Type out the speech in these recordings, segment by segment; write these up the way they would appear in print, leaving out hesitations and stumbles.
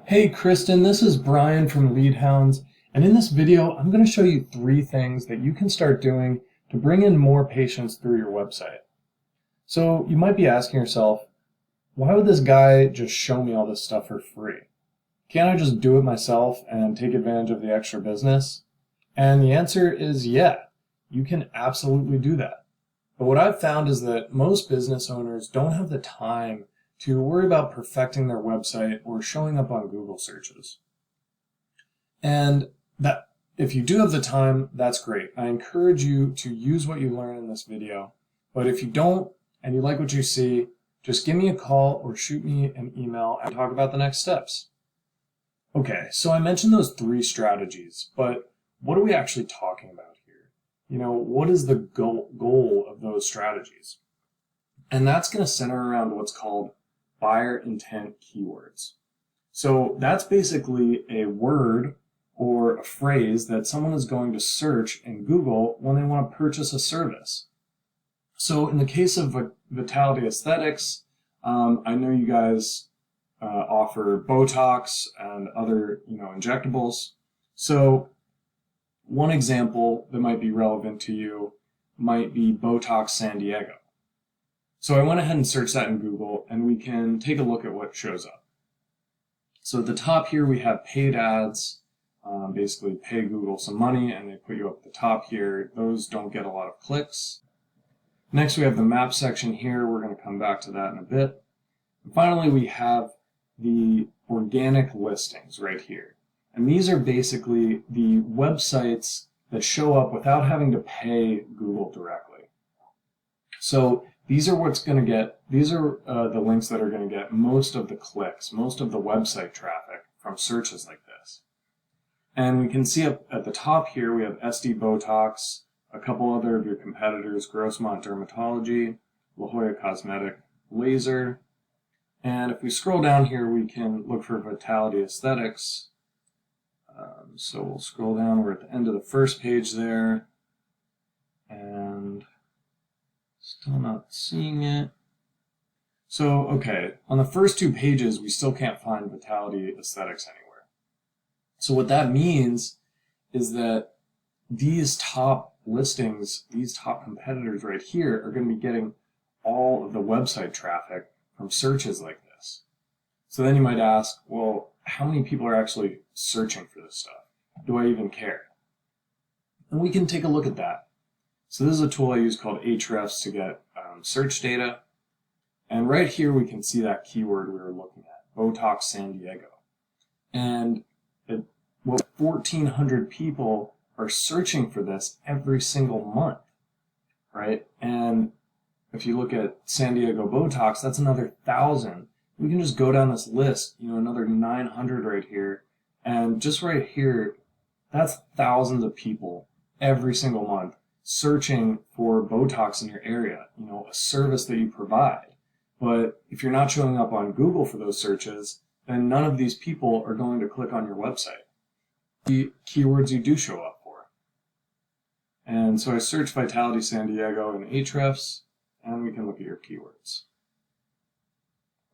Hey Kristen, this is Brian from Leadhounds, and in this video I'm going to show you 3 things that you can start doing to bring in more patients through your website. So you might be asking yourself, why would this guy just show me all this stuff for free? Can't I just do it myself and take advantage of the extra business? And the answer is yeah, you can absolutely do that. But what I've found is that most business owners don't have the time to worry about perfecting their website or showing up on Google searches. And that if you do have the time, that's great. I encourage you to use what you learn in this video. But if you don't and you like what you see, just give me a call or shoot me an email and talk about the next steps. Okay, so I mentioned those 3 strategies, but what are we actually talking about here? What is the goal of those strategies? And that's going to center around what's called buyer intent keywords. So that's basically a word or a phrase that someone is going to search in Google when they want to purchase a service. So in the case of Vitality Aesthetics, I know you guys offer Botox and other injectables. So one example that might be relevant to you might be Botox San Diego. So I went ahead and searched that in Google, and we can take a look at what shows up. So at the top here, we have paid ads, basically pay Google some money, and they put you up at the top here. Those don't get a lot of clicks. Next, we have the map section here. We're going to come back to that in a bit. And finally, we have the organic listings right here. And these are basically the websites that show up without having to pay Google directly. So these are the links that are going to get most of the clicks, most of the website traffic from searches like this. And we can see up at the top here, we have SD Botox, a couple other of your competitors, Grossmont Dermatology, La Jolla Cosmetic, Laser. And if we scroll down here, we can look for Vitality Aesthetics. So we'll scroll down, we're at the end of the first page there. And still not seeing it. So, okay, on the first 2 pages, we still can't find Vitality Aesthetics anywhere. So what that means is that these top listings, these top competitors right here are going to be getting all of the website traffic from searches like this. So then you might ask, well, how many people are actually searching for this stuff? Do I even care? And we can take a look at that. So this is a tool I use called Ahrefs to get search data. And right here we can see that keyword we were looking at, Botox San Diego. And 1,400 people are searching for this every single month, right? And if you look at San Diego Botox, that's another 1,000. We can just go down this list, another 900 right here. And just right here, that's thousands of people every single month searching for Botox in your area, a service that you provide. But if you're not showing up on Google for those searches, then none of these people are going to click on your website. The keywords you do show up for. And so I searched Vitality San Diego in Ahrefs, and we can look at your keywords.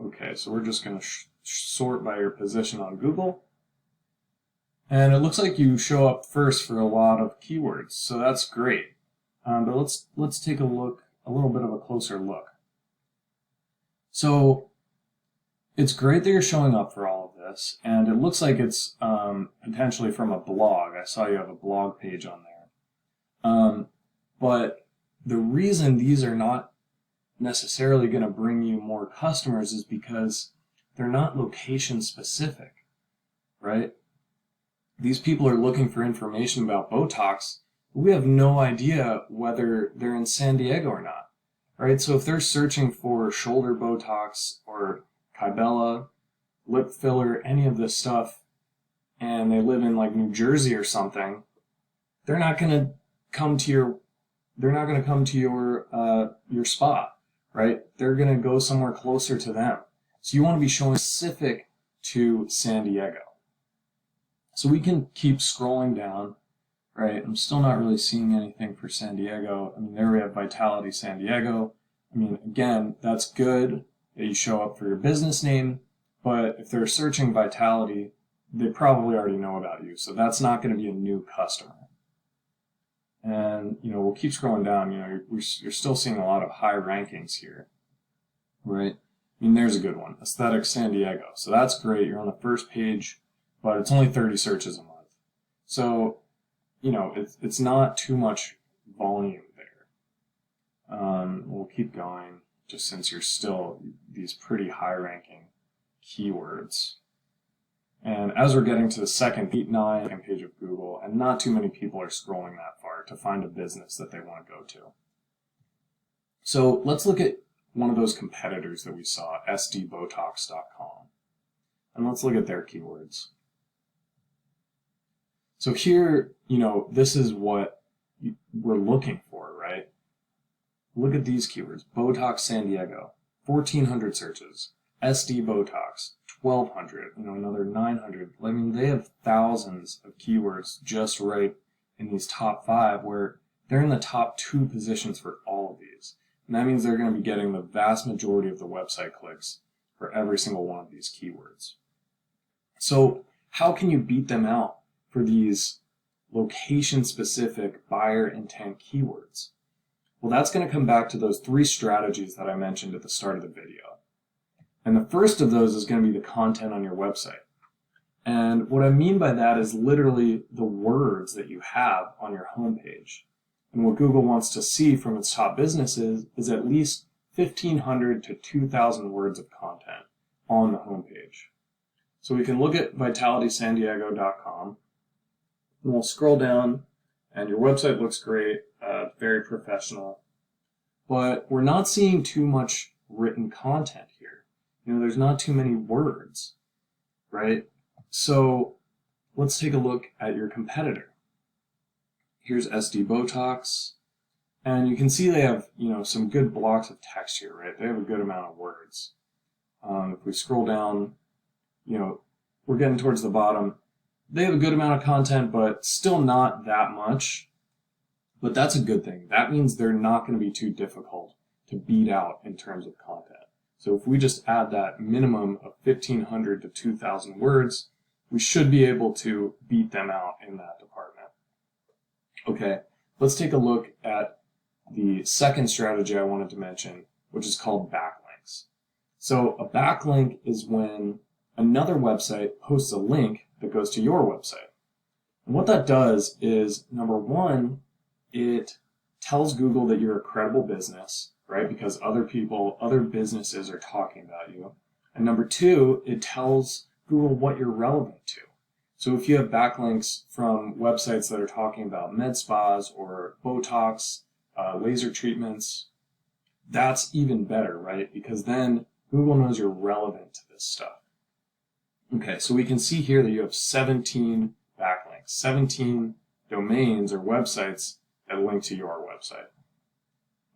Okay, so we're just going to sort by your position on Google. And it looks like you show up first for a lot of keywords, so that's great. But let's take a little bit of a closer look. So it's great that you're showing up for all of this, and it looks like it's potentially from a blog. I saw you have a blog page on there. But the reason these are not necessarily going to bring you more customers is because they're not location specific, right? These people are looking for information about Botox. We have no idea whether they're in San Diego or not, right? So if they're searching for shoulder Botox or Kybella, lip filler, any of this stuff, and they live in like New Jersey or something, they're not going to come to your spot, right? They're going to go somewhere closer to them. So you want to be showing specific to San Diego. So we can keep scrolling down, right? I'm still not really seeing anything for San Diego. I mean, there we have Vitality San Diego. I mean, again, that's good that you show up for your business name, But if they're searching vitality, they probably already know about you. So that's not going to be a new customer. And, we'll keep scrolling down. You're still seeing a lot of high rankings here, right? I mean, there's a good one, Aesthetic San Diego. So that's great. You're on the first page, but it's only 30 searches a month. So, it's not too much volume there. We'll keep going just since you're still these pretty high ranking keywords. And as we're getting to the second, 8, 9 page of Google, and not too many people are scrolling that far to find a business that they want to go to. So let's look at one of those competitors that we saw, sdbotox.com. And let's look at their keywords. So here, this is what we're looking for, right? Look at these keywords. Botox San Diego, 1,400 searches. SD Botox, 1,200, another 900. I mean, they have thousands of keywords just right in these top 5, where they're in the top 2 positions for all of these. And that means they're going to be getting the vast majority of the website clicks for every single one of these keywords. So how can you beat them out for these location-specific buyer intent keywords? Well, that's going to come back to those 3 strategies that I mentioned at the start of the video. And the first of those is going to be the content on your website. And what I mean by that is literally the words that you have on your homepage. And what Google wants to see from its top businesses is at least 1,500 to 2,000 words of content on the homepage. So we can look at vitalitysandiego.com, and we'll scroll down, and your website looks great, very professional, but we're not seeing too much written content here. There's not too many words, right? So let's take a look at your competitor. Here's SD Botox, and you can see they have, some good blocks of text here, right? They have a good amount of words. If we scroll down, we're getting towards the bottom. They have a good amount of content, but still not that much. But that's a good thing. That means they're not going to be too difficult to beat out in terms of content. So if we just add that minimum of 1,500 to 2,000 words, we should be able to beat them out in that department. Okay, let's take a look at the second strategy I wanted to mention, which is called backlinks. So a backlink is when another website posts a link that goes to your website. And what that does is, number one, it tells Google that you're a credible business, right? Because other businesses are talking about you. And number 2, it tells Google what you're relevant to. So if you have backlinks from websites that are talking about med spas or Botox, laser treatments, that's even better, right? Because then Google knows you're relevant to this stuff. Okay, so we can see here that you have 17 backlinks, 17 domains or websites that link to your website.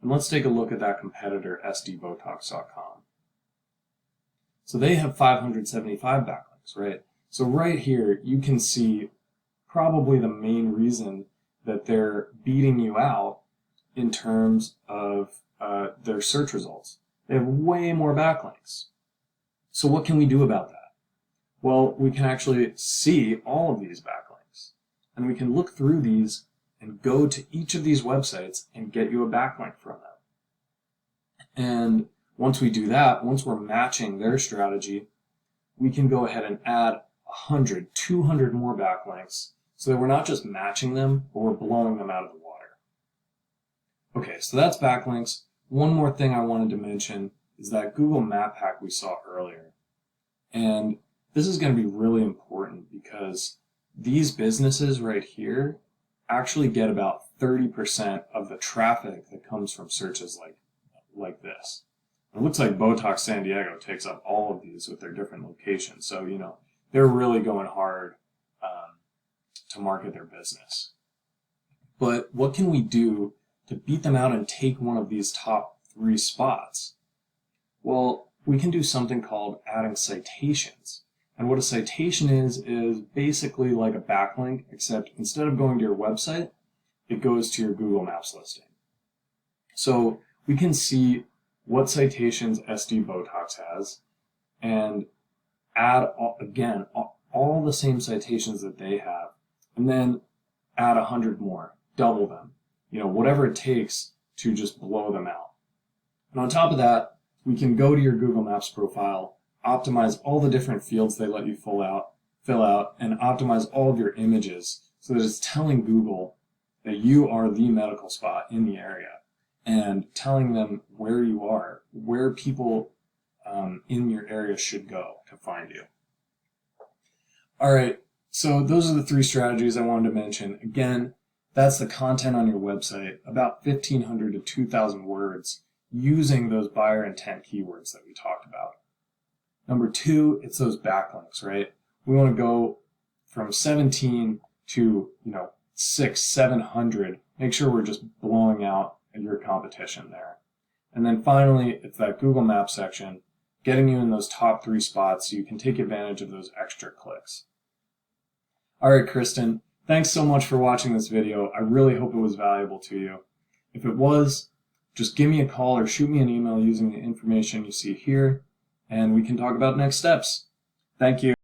And let's take a look at that competitor, sdbotox.com. So they have 575 backlinks, right? So right here, you can see probably the main reason that they're beating you out in terms of their search results. They have way more backlinks. So what can we do about that? Well, we can actually see all of these backlinks, and we can look through these and go to each of these websites and get you a backlink from them. And once we do that, once we're matching their strategy, we can go ahead and add 100, 200 more backlinks so that we're not just matching them, but we're blowing them out of the water. Okay, so that's backlinks. One more thing I wanted to mention is that Google Map hack we saw earlier. And this is going to be really important because these businesses right here actually get about 30% of the traffic that comes from searches like this. It looks like Botox San Diego takes up all of these with their different locations. So, they're really going hard to market their business. But what can we do to beat them out and take one of these top 3 spots? Well, we can do something called adding citations. And what a citation is basically like a backlink, except instead of going to your website, it goes to your Google Maps listing. So we can see what citations SD Botox has, and add, again, all the same citations that they have, and then add 100 more, double them, whatever it takes to just blow them out. And on top of that, we can go to your Google Maps profile, optimize all the different fields they let you fill out, and optimize all of your images so that it's telling Google that you are the medical spot in the area and telling them where you are, where people in your area should go to find you. All right, so those are the 3 strategies I wanted to mention. Again, that's the content on your website, about 1,500 to 2,000 words, using those buyer intent keywords that we talked about. Number 2, it's those backlinks, right? We want to go from 17 to 600, 700. Make sure we're just blowing out your competition there. And then finally, it's that Google Maps section, getting you in those top 3 spots so you can take advantage of those extra clicks. All right, Kristen, thanks so much for watching this video. I really hope it was valuable to you. If it was, just give me a call or shoot me an email using the information you see here, and we can talk about next steps. Thank you.